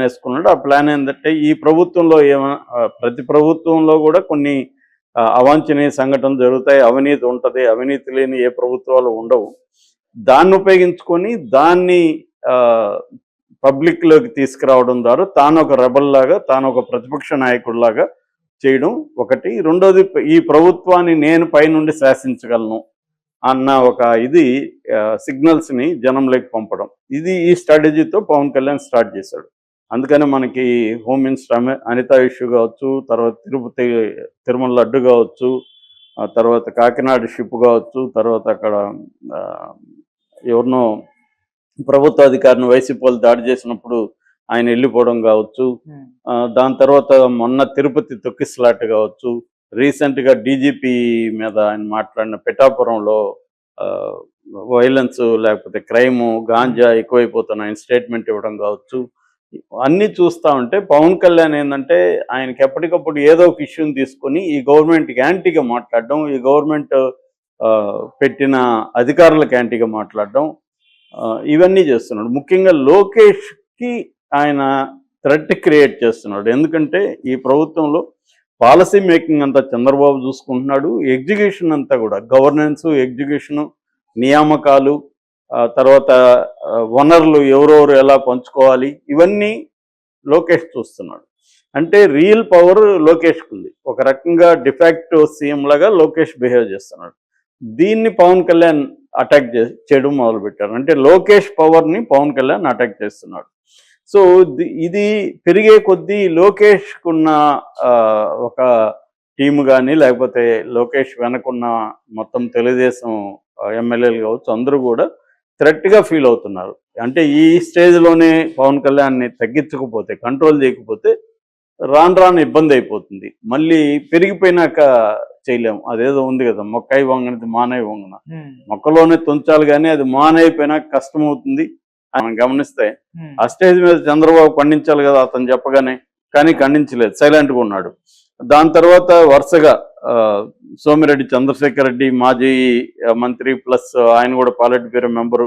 వేసుకున్నాడు. ఆ ప్లాన్ ఏందంటే ఈ ప్రభుత్వంలో ప్రతి ప్రభుత్వంలో కూడా కొన్ని అవాంఛనీయ సంఘటనలు జరుగుతాయి. అవినీతి ఉంటది. అవినీతి లేని ఏ ప్రభుత్వాలు ఉండవు. దాన్ని ఉపయోగించుకొని దాన్ని పబ్లిక్‌లోకి తీసుకురావడం ద్వారా తాను ఒక రెబెల్‌లాగా, తాను ఒక ప్రతిపక్ష నాయకుడిలాగా చేయడం ఒకటి. రెండోది ఈ ప్రభుత్వాన్ని నేను పైనుండి శాసించగలను అన్న ఒక ఇది సిగ్నల్స్‌ని జనంలోకి పంపడం. ఈ స్ట్రాటజీతో పవన్ కళ్యాణ్ స్టార్ట్ చేశాడు. అందుకని మనకి హోమ్ మినిస్టర్ అనిత ఇష్యూ కావచ్చు, తర్వాత తిరుమల లడ్డు కావచ్చు, తర్వాత కాకినాడ షిప్ కావచ్చు, తర్వాత అక్కడ ఎవరినో ప్రభుత్వ అధికారిని వైసీపీ వాళ్ళు దాడి చేసినప్పుడు ఆయన వెళ్ళిపోవడం కావచ్చు, దాని తర్వాత మొన్న తిరుపతి తొక్కిసలాట కావచ్చు, రీసెంట్గా డీజీపీ మీద ఆయన మాట్లాడిన పిఠాపురంలో వైలెన్స్ లేకపోతే క్రైము గాంజా ఎక్కువైపోతున్న ఆయన స్టేట్మెంట్ ఇవ్వడం కావచ్చు, అన్నీ చూస్తూ ఉంటే పవన్ కళ్యాణ్ ఏంటంటే ఆయనకి ఎప్పటికప్పుడు ఏదో ఒక ఇష్యూని తీసుకొని ఈ గవర్నమెంట్కి యాంటీగా మాట్లాడడం, ఈ గవర్నమెంట్ పెట్టిన అధికారులకు యాంటీగా మాట్లాడడం, ఇవన్నీ చేస్తున్నాడు. ముఖ్యంగా లోకేష్కి ఆయన థ్రెట్ క్రియేట్ చేస్తున్నాడు. ఎందుకంటే ఈ ప్రభుత్వంలో పాలసీ మేకింగ్ అంతా చంద్రబాబు చూసుకుంటున్నాడు. ఎగ్జిక్యూషన్ అంతా కూడా గవర్నెన్స్, ఎగ్జిక్యూషను, నియామకాలు, తర్వాత వనరులు ఎవరెవరు ఎలా పంచుకోవాలి, ఇవన్నీ లోకేష్ చూస్తున్నాడు. అంటే రియల్ పవర్ లోకేష్కి ఉంది. ఒక రకంగా డిఫాక్టో సీఎం లాగా లోకేష్ బిహేవ్ చేస్తున్నాడు. దీన్ని పవన్ కళ్యాణ్ అటాక్ చేయడం మొదలుపెట్టారు. అంటే లోకేష్ పవర్ని పవన్ కళ్యాణ్ అటాక్ చేస్తున్నాడు. సో ఇది పెరిగే కొద్దీ లోకేష్కున్న ఒక టీము కానీ, లేకపోతే లోకేష్ వెనకున్న మొత్తం తెలుగుదేశం ఎమ్మెల్యేలు కావచ్చు, అందరూ కూడా థ్రెట్గా ఫీల్ అవుతున్నారు. అంటే ఈ స్టేజ్లోనే పవన్ కళ్యాణ్ని తగ్గించకపోతే, కంట్రోల్ చేయకపోతే రాను రాను ఇబ్బంది అయిపోతుంది. మళ్ళీ పెరిగిపోయినాక చేయలేము. అదేదో ఉంది కదా, మొక్కయి వంగనిది మానై వంగన, మొక్కలోనే తుంచాలి కానీ అది మానైపోయినాక కష్టం అవుతుంది. మనం గమనిస్తే ఆ స్టేజ్ మీద చంద్రబాబు ఖండించాలి కదా అతను చెప్పగానే, కానీ ఖండించలేదు, సైలెంట్గా ఉన్నాడు. దాని తర్వాత వరుసగా సోమిరెడ్డి చంద్రశేఖర్ రెడ్డి మాజీ మంత్రి ప్లస్ ఆయన కూడా పార్లమెంట్ బ్యూరో మెంబరు,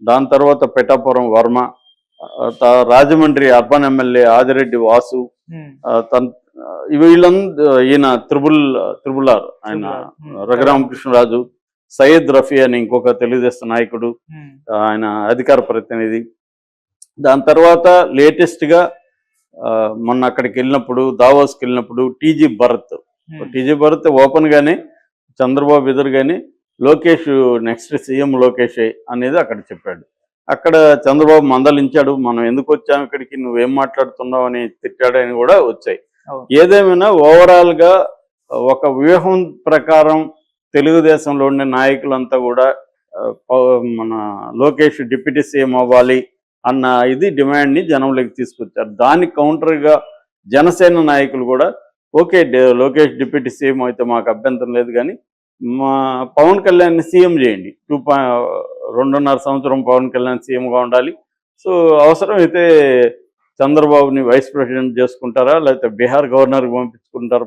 దాని తర్వాత పిఠాపురం వర్మ, రాజమండ్రి అర్బన్ ఎమ్మెల్యే ఆదిరెడ్డి వాసు, వీళ్ళందరూ ఈయన త్రిబుల్ ఆర్ ఆయన రఘురామకృష్ణరాజు, సయ్యద్ రఫీ అని ఇంకొక తెలుగుదేశం నాయకుడు, ఆయన అధికార ప్రతినిధి. దాని తర్వాత లేటెస్ట్గా మొన్న అక్కడికి వెళ్ళినప్పుడు, దావోస్కి వెళ్ళినప్పుడు టీజీ భరత్ ఓపెన్ గానే చంద్రబాబు ఎదురుగానే లోకేష్ నెక్స్ట్ సీఎం లోకేషే అనేది అక్కడ చెప్పాడు. అక్కడ చంద్రబాబు మందలించాడు, మనం ఎందుకు వచ్చాము ఇక్కడికి, నువ్వేం మాట్లాడుతున్నావు అని తిట్టాడు అని కూడా వచ్చాయి. ఏదేమైనా ఓవరాల్గా ఒక వ్యూహం ప్రకారం తెలుగుదేశంలో ఉండే నాయకులంతా కూడా మన లోకేష్ డిప్యూటీ సీఎం అవ్వాలి అన్న ఇది డిమాండ్ని జనంలోకి తీసుకొచ్చారు. దానికి కౌంటర్గా జనసేన నాయకులు కూడా ఓకే లోకేష్ డిప్యూటీ సీఎం అయితే మాకు అభ్యంతరం లేదు, కానీ మా పవన్ కళ్యాణ్ని సీఎం చేయండి, 2.5 సంవత్సరం పవన్ కళ్యాణ్ సీఎంగా ఉండాలి. సో అవసరమైతే చంద్రబాబుని వైస్ ప్రెసిడెంట్ చేసుకుంటారా, లేకపోతే బీహార్ గవర్నర్కి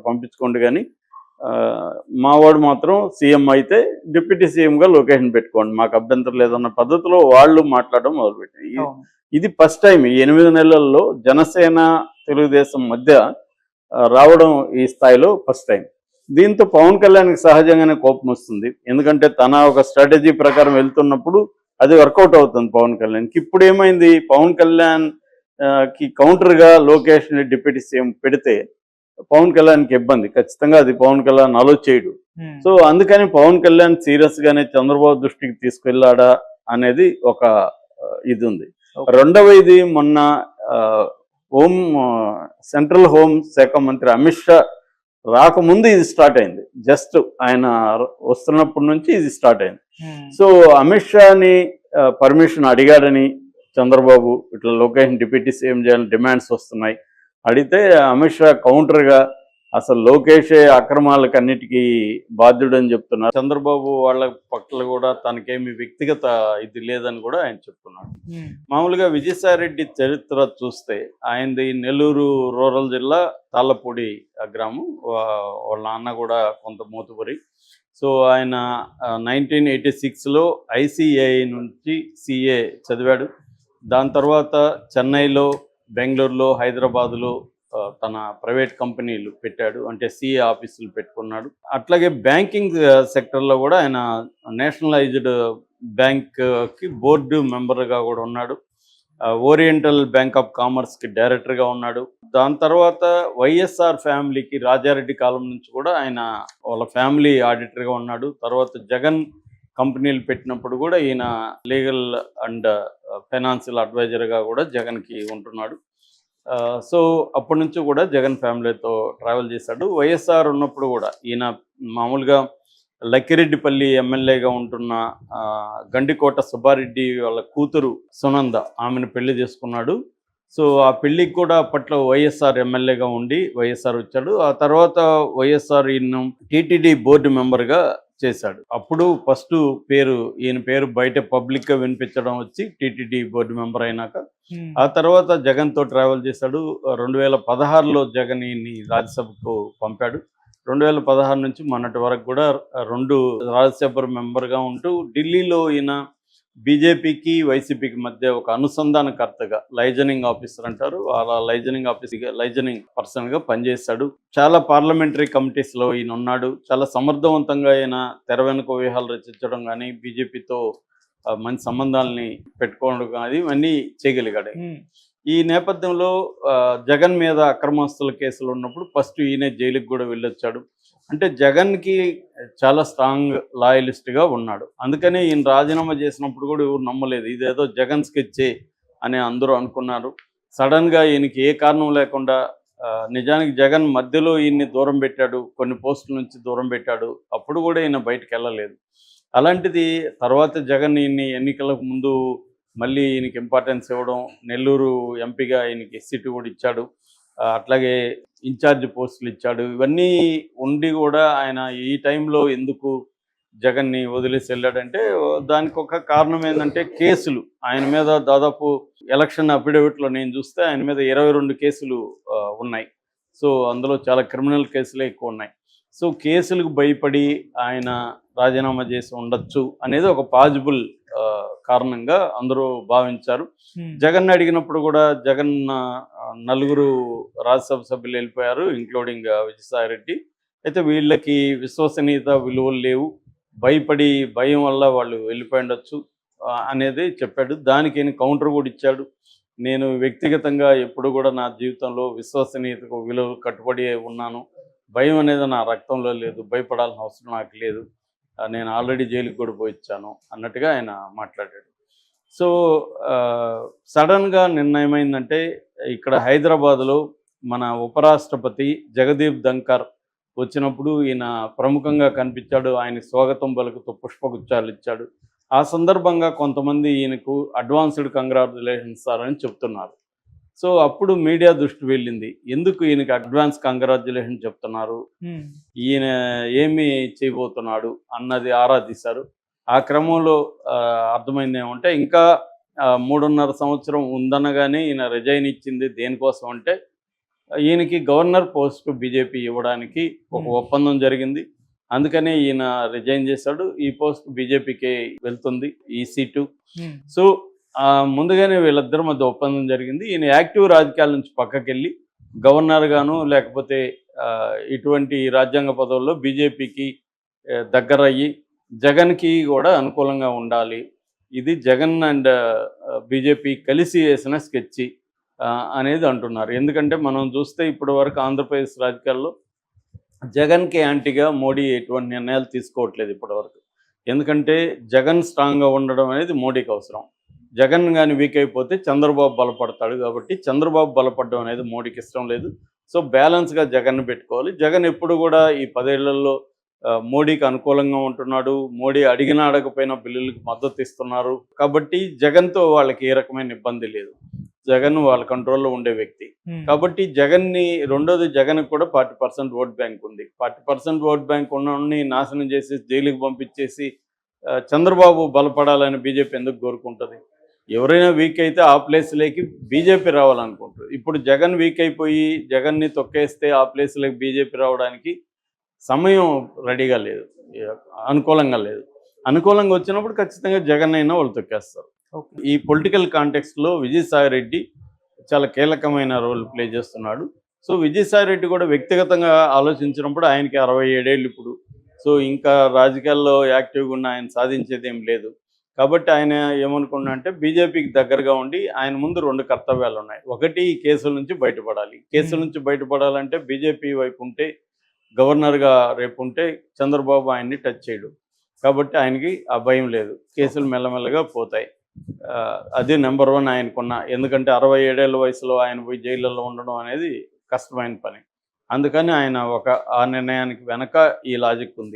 పంపించుకోండి, కానీ మావాడు మాత్రం సీఎం అయితే డిప్యూటీ సీఎంగా లొకేషన్ పెట్టుకోండి, మాకు అభ్యంతరం లేదన్న పద్ధతిలో వాళ్ళు మాట్లాడడం మొదలుపెట్టారు. ఇది ఫస్ట్ టైం ఈ 8 నెలల్లో జనసేన తెలుగుదేశం మధ్య రావడం ఈ స్థాయిలో ఫస్ట్ టైం. దీంతో పవన్ కళ్యాణ్కి సహజంగానే కోపం వస్తుంది. ఎందుకంటే తన ఒక స్ట్రాటజీ ప్రకారం వెళ్తున్నప్పుడు అది వర్కౌట్ అవుతుంది పవన్ కళ్యాణ్కి. ఇప్పుడు ఏమైంది, పవన్ కళ్యాణ్కి కౌంటర్గా లోకేష్ని డిప్యూటీ సీఎం పెడితే పవన్ కళ్యాణ్కి ఇబ్బంది, ఖచ్చితంగా అది పవన్ కళ్యాణ్ అలో చేయడు. సో అందుకని పవన్ కళ్యాణ్ సీరియస్గానే చంద్రబాబు దృష్టికి తీసుకెళ్ళాడా అనేది ఒక ఇది ఉంది. రెండవ ఇది మొన్న సెంట్రల్ హోం శాఖ మంత్రి అమిత్ షా రాకముందు ఇది స్టార్ట్ అయింది. జస్ట్ ఆయన వస్తున్నప్పటి నుంచి ఇది స్టార్ట్ అయింది. సో అమిత్ షాని పర్మిషన్ అడిగాడని చంద్రబాబు ఇట్లా లోకేష్ డిప్యూటీ సీఎం చేయాలని డిమాండ్స్ వస్తున్నాయి. అడిగితే అమిత్ షా కౌంటర్గా అసలు లోకేషే అక్రమాలకు అన్నిటికీ బాధ్యుడని చెప్తున్నారు. చంద్రబాబు వాళ్ళ పట్ల కూడా తనకేమి వ్యక్తిగత ఇది లేదని కూడా ఆయన చెప్తున్నాడు. మామూలుగా విజయసాయిరెడ్డి చరిత్ర చూస్తే ఆయనది నెల్లూరు రూరల్ జిల్లా తాళ్ళపూడి గ్రామం, వాళ్ళ నాన్న కూడా కొంత మోతుబరి. సో ఆయన 1986లో ICAI నుంచి CA చదివాడు. దాని తర్వాత చెన్నైలో బెంగళూరులో, హైదరాబాదులో తన ప్రైవేట్ కంపెనీలు పెట్టాడు. అంటే సిఏ ఆఫీసులు పెట్టుకున్నాడు. అట్లాగే బ్యాంకింగ్ సెక్టర్లో కూడా ఆయన నేషనలైజ్డ్ బ్యాంక్కి బోర్డు మెంబర్గా కూడా ఉన్నాడు. ఓరియంటల్ బ్యాంక్ ఆఫ్ కామర్స్కి డైరెక్టర్గా ఉన్నాడు. దాని తర్వాత వైఎస్ఆర్ ఫ్యామిలీకి రాజారెడ్డి కాలం నుంచి కూడా ఆయన వాళ్ళ ఫ్యామిలీ ఆడిటర్గా ఉన్నాడు. తర్వాత జగన్ కంపెనీలు పెట్టినప్పుడు కూడా ఈయన లీగల్ అండ్ ఫైనాన్షియల్ అడ్వైజర్గా కూడా జగన్కి ఉంటున్నాడు. సో అప్పటి నుంచి కూడా జగన్ ఫ్యామిలీతో ట్రావెల్ చేశాడు. వైఎస్ఆర్ ఉన్నప్పుడు కూడా ఈయన మామూలుగా లక్కిరెడ్డిపల్లి ఎమ్మెల్యేగా ఉంటున్న గండికోట సుబ్బారెడ్డి వాళ్ళ కూతురు సునంద, ఆమెను పెళ్లి చేసుకున్నాడు. సో ఆ పెళ్లికి కూడా అప్పట్లో వైఎస్ఆర్ ఎమ్మెల్యేగా ఉండి వైఎస్ఆర్ వచ్చాడు. ఆ తర్వాత వైఎస్ఆర్ ఈయన టీటీడీ బోర్డు మెంబర్గా చేశాడు. అప్పుడు ఫస్ట్ ఈయన పేరు బయట పబ్లిక్గా వినిపించడం వచ్చి టీటీడీ బోర్డు మెంబర్ అయినాక ఆ తర్వాత జగన్తో ట్రావెల్ చేశాడు. 2016లో జగన్ ఈయన్ని రాజ్యసభకు పంపాడు. 2016 నుంచి మొన్నటి వరకు కూడా 2 రాజ్యసభ మెంబర్గా ఉంటూ ఢిల్లీలో ఈయన బీజేపీకి వైసీపీకి మధ్య ఒక అనుసంధానకర్తగా, లైజనింగ్ ఆఫీసర్ అంటారు, అలా లైజనింగ్ పర్సన్గా పనిచేశాడు. చాలా పార్లమెంటరీ కమిటీస్లో ఈయన ఉన్నాడు. చాలా సమర్థవంతంగా ఈయన తెర వెనుక వ్యూహాలు రచించడం కానీ, బీజేపీతో మంచి సంబంధాలని పెట్టుకోవడం కానీ ఇవన్నీ చేయగలిగాడు. ఈ నేపథ్యంలో జగన్ మీద అక్రమస్తుల కేసులు ఉన్నప్పుడు ఫస్ట్ ఈయనే జైలుకి కూడా వెళ్ళొచ్చాడు. అంటే జగన్కి చాలా స్ట్రాంగ్ లాయలిస్ట్గా ఉన్నాడు. అందుకనే ఈయన రాజీనామా చేసినప్పుడు కూడా ఎవరు నమ్మలేదు, ఇదేదో జగన్ స్కెచ్చే అని అందరూ అనుకున్నారు. సడన్గా ఈయనకి ఏ కారణం లేకుండా నిజానికి జగన్ మధ్యలో ఈయన్ని దూరం పెట్టాడు, కొన్ని పోస్టుల నుంచి దూరం పెట్టాడు. అప్పుడు కూడా ఈయన బయటకు వెళ్ళలేదు. అలాంటిది తర్వాత జగన్ ఈయన్ని ఎన్నికలకు ముందు మళ్ళీ ఈయనకి ఇంపార్టెన్స్ ఇవ్వడం, నెల్లూరు ఎంపీగా ఈయనకి సీటు కూడా ఇచ్చాడు. అట్లాగే ఇన్ఛార్జ్ పోస్టులు ఇచ్చాడు. ఇవన్నీ ఉండి కూడా ఆయన ఈ టైంలో ఎందుకు జగన్ని వదిలేసి వెళ్ళాడంటే దానికి ఒక కారణం ఏంటంటే కేసులు ఆయన మీద దాదాపు ఎలక్షన్ అఫిడవిట్లో నేను చూస్తే ఆయన మీద 22 కేసులు ఉన్నాయి. సో అందులో చాలా క్రిమినల్ కేసులే ఎక్కువ ఉన్నాయి. సో కేసులకు భయపడి ఆయన రాజీనామా చేసి ఉండొచ్చు అనేది ఒక పాజిబుల్ కారణంగా అందరూ భావించారు. జగన్ అడిగినప్పుడు కూడా జగన్ 4 రాజ్యసభ సభ్యులు వెళ్ళిపోయారు, ఇంక్లూడింగ్ విజయసాయిరెడ్డి. అయితే వీళ్ళకి విశ్వసనీయత విలువలు లేవు, భయం వల్ల వాళ్ళు వెళ్ళిపోయి ఉండొచ్చు అనేది చెప్పాడు. దానికి ఈయన కౌంటర్ కూడా ఇచ్చాడు. నేను వ్యక్తిగతంగా ఎప్పుడు కూడా నా జీవితంలో విశ్వసనీయతకు విలువలు కట్టుబడి ఉన్నాను, భయం అనేది నా రక్తంలో లేదు, భయపడాల్సిన అవసరం నాకు లేదు, నేను ఆల్రెడీ జైలుకి కూడా పోయిచ్చాను అన్నట్టుగా ఆయన మాట్లాడాడు. సో సడన్గా నిన్న ఏమైందంటే ఇక్కడ హైదరాబాద్లో మన ఉపరాష్ట్రపతి జగదీప్ ధంకర్ వచ్చినప్పుడు ఈయన ప్రముఖంగా కనిపించాడు. ఆయన స్వాగతం పలుకుతూ పుష్పగుచ్చాలు ఇచ్చాడు. ఆ సందర్భంగా కొంతమంది ఈయనకు అడ్వాన్స్డ్ కంగ్రాచులేషన్స్ సార్ అని చెప్తున్నారు. సో అప్పుడు మీడియా దృష్టి వెళ్ళింది, ఎందుకు ఈయనకి అడ్వాన్స్ కంగ్రాచులేషన్ చెప్తున్నారు, ఈయన ఏమి చేయబోతున్నాడు అన్నది ఆరా తీశారు. ఆ క్రమంలో అర్థమైంది ఏమంటే ఇంకా 3.5 సంవత్సరం ఉందనగానే ఈయన రిజైన్ ఇచ్చింది దేనికోసం అంటే ఈయనకి గవర్నర్ పోస్ట్ బీజేపీ ఇవ్వడానికి ఒక ఒప్పందం జరిగింది. అందుకనే ఈయన రిజైన్ చేశాడు. ఈ పోస్ట్ బీజేపీకి వెళ్తుంది, ఈ సీటు. సో ముందుగానే వీళ్ళిద్దరి మధ్య ఒప్పందం జరిగింది. ఈయన యాక్టివ్ రాజకీయాల నుంచి పక్కకెళ్ళి గవర్నర్ గాను లేకపోతే ఇటువంటి రాజ్యాంగ పదవుల్లో బీజేపీకి దగ్గర అయ్యి జగన్కి కూడా అనుకూలంగా ఉండాలి, ఇది జగన్ అండ్ బీజేపీ కలిసి వేసిన స్కెచ్ అనేది అంటున్నారు. ఎందుకంటే మనం చూస్తే ఇప్పటి వరకు ఆంధ్రప్రదేశ్ రాజకీయాల్లో జగన్కి యాంటీగా మోడీ ఎటువంటి నిర్ణయాలు తీసుకోవట్లేదు ఇప్పటివరకు. ఎందుకంటే జగన్ స్ట్రాంగ్గా ఉండడం అనేది మోడీకి అవసరం. జగన్ కానీ వీక్ అయిపోతే చంద్రబాబు బలపడతాడు. కాబట్టి చంద్రబాబు బలపడడం అనేది మోడీకి ఇష్టం లేదు. సో బ్యాలెన్స్గా జగన్ పెట్టుకోవాలి. జగన్ ఎప్పుడు కూడా ఈ 10 ఏళ్లలో మోడీకి అనుకూలంగా ఉంటున్నాడు. మోడీ అడిగినా అడగపోయినా బిల్లులకు మద్దతు ఇస్తున్నారు. కాబట్టి జగన్తో వాళ్ళకి ఏ రకమైన ఇబ్బంది లేదు. జగన్ వాళ్ళ కంట్రోల్లో ఉండే వ్యక్తి. కాబట్టి జగన్ని రెండోది జగన్ కూడా 40% ఓట్ బ్యాంక్ ఉంది. 40% ఓట్ బ్యాంక్ ఉన్నవాడిని నాశనం చేసి జైలుకి పంపించేసి చంద్రబాబు బలపడాలని బీజేపీ ఎందుకు కోరుకుంటుంది? ఎవరైనా వీక్ అయితే ఆ ప్లేస్లోకి బీజేపీ రావాలనుకుంటారు. ఇప్పుడు జగన్ వీక్ అయిపోయి జగన్ని తొక్కేస్తే ఆ ప్లేస్లోకి బీజేపీ రావడానికి సమయం రెడీగా లేదు, అనుకూలంగా లేదు. అనుకూలంగా వచ్చినప్పుడు ఖచ్చితంగా జగన్ అయినా వాళ్ళు తొక్కేస్తారు. ఈ పొలిటికల్ కాంటెక్స్ట్లో విజయసాయిరెడ్డి చాలా కీలకమైన రోల్ ప్లే చేస్తున్నాడు. సో విజయసాయి రెడ్డి కూడా వ్యక్తిగతంగా ఆలోచించినప్పుడు ఆయనకి 67 ఏళ్ళు ఇప్పుడు. సో ఇంకా రాజకీయాల్లో యాక్టివ్గా ఉన్న ఆయన సాధించేదేం లేదు. కాబట్టి ఆయన ఏమనుకున్నాడంటే బీజేపీకి దగ్గరగా ఉండి ఆయన ముందు 2 కర్తవ్యాలు ఉన్నాయి. ఒకటి ఈ కేసుల నుంచి బయటపడాలి. కేసుల నుంచి బయటపడాలంటే బీజేపీ వైపు ఉంటే గవర్నర్గా రేపు ఉంటే చంద్రబాబు ఆయన్ని టచ్ చేయడు. కాబట్టి ఆయనకి ఆ భయం లేదు. కేసులు మెల్లమెల్లగా పోతాయి. అదే నెంబర్ 1 ఆయనకున్న. ఎందుకంటే 67 ఏళ్ల వయసులో ఆయన పోయి జైళ్ళలో ఉండడం అనేది కష్టమైన పని. అందుకని ఆయన ఆ నిర్ణయానికి వెనక ఈ లాజిక్ ఉంది.